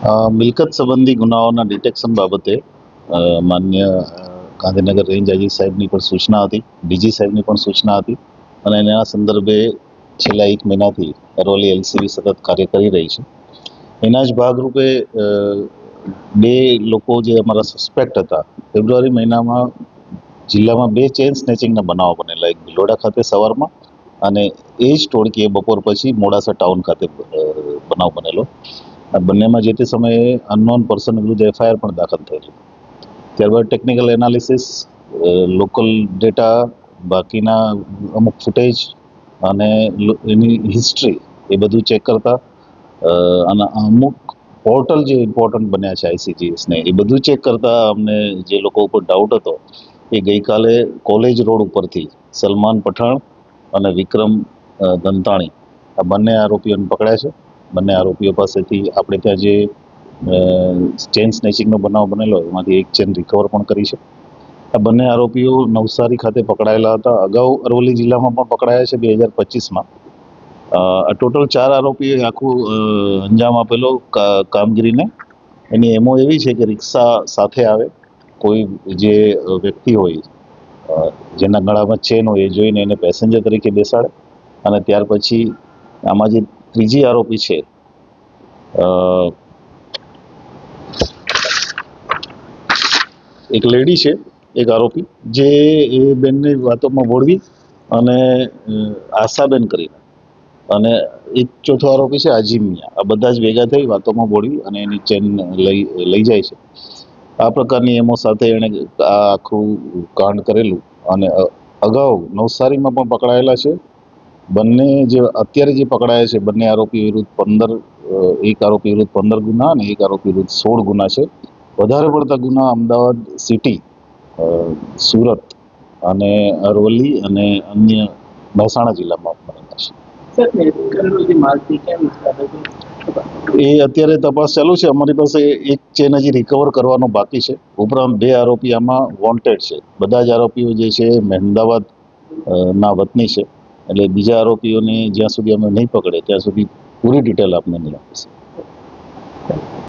મિલકત સંબંધી ગુનાઓના ડિટેક્શન બાબતે માન્ય ગાંધીનગર રેન્જ આઈજી સાહેબની પણ સૂચના હતી, ડીજી સાહેબની પણ સૂચના હતી અને એના સંદર્ભે છેલ્લા 1 મહિનાથી અરવલ્લી એલસીબી સતત કાર્ય કરી રહી છે. એના જ ભાગરૂપે 2 લોકો જે અમારા સસ્પેક્ટ હતા, ફેબ્રુઆરી મહિનામાં જિલ્લામાં 2 ચેઇન સ્નેચિંગના બનાવો બનેલા, એક ભિલોડા ખાતે સવારમાં અને એ જ ટોળકીએ બપોર પછી મોડાસા ટાઉન ખાતે બનાવ બનેલો. આ બંનેમાં જે તે સમયે અનનોન પર્સન વિરુદ્ધ એફઆઈઆર પણ દાખલ થયેલી. ત્યારબાદ ટેકનિકલ એનાલિસિસ, લોકલ ડેટા, બાકીના અમુક ફૂટેજ અને એની હિસ્ટ્રી એ બધું ચેક કરતા અને અમુક પોર્ટલ જે ઇમ્પોર્ટન્ટ બન્યા છે આઈસીજીએસને, એ બધું ચેક કરતા અમને જે લોકો ઉપર ડાઉટ હતો એ ગઈકાલે કોલેજ રોડ ઉપરથી સલમાન પઠાણ અને વિક્રમ દંતાણી આ બંને આરોપીઓને પકડ્યા છે. બંને આરોપીઓ પાસેથી આપણે ત્યાં જે ચેઇન સ્નેચિંગનો બનાવ બનેલો એમાંથી એક ચેન રિકવર પણ કરી છે. આ બંને આરોપીઓ નવસારી ખાતે પકડાયેલા હતા, અગાઉ અરવલ્લી જિલ્લામાં પણ પકડાયા છે 2025માં. આ ટોટલ 4 આરોપીએ આખું અંજામ આપેલો કામગીરીને. એની એમો એવી છે કે રિક્ષા સાથે આવે, કોઈ જે વ્યક્તિ હોય જેના ગળામાં ચેન હોય એ જોઈને એને પેસેન્જર તરીકે બેસાડે અને ત્યાર પછી આમાં જે ત્રીજી આરોપી છે એક લેડી છે, એક આરોપી, જે એ બેનની વાતોમાં વળવી અને આશાબેન કરીને અને એક ચોથો આરોપી છે આજીમ મિયા, આ બધા જ ભેગા થઈ વાતોમાં વળવી અને એની ચેન લઈ જાય છે. આ પ્રકારની એમો સાથે એણે આ આખું કાંડ કરેલું અને અગાઉ નવસારીમાં પણ પકડાયેલા છે. બંને જે અત્યારે જે પકડાયા છે બંને આરોપી વિરુદ્ધ 15 એક આરોપી વિરુદ્ધ 15 ગુના અને એક આરોપી વિરુદ્ધ 16 ગુના છે. વધારે પડતા ગુના અમદાવાદ સિટી, સુરત અને અરવલ્લી અને અન્ય મહેસાણા જિલ્લામાં બનેલા છે. એ અત્યારે તપાસ ચાલુ છે. અમારી પાસે એક ચેન હજી રિકવર કરવાનો બાકી છે. ઉપરાંત 2 આરોપી આમાં વોન્ટેડ છે. બધા જ આરોપીઓ જે છે મહેમદાવાદ ના વતની છે, એટલે બીજા આરોપીઓને જ્યાં સુધી અમે નહીં પકડે ત્યાં સુધી પૂરી ડિટેલ આપને નહીં આપીશું.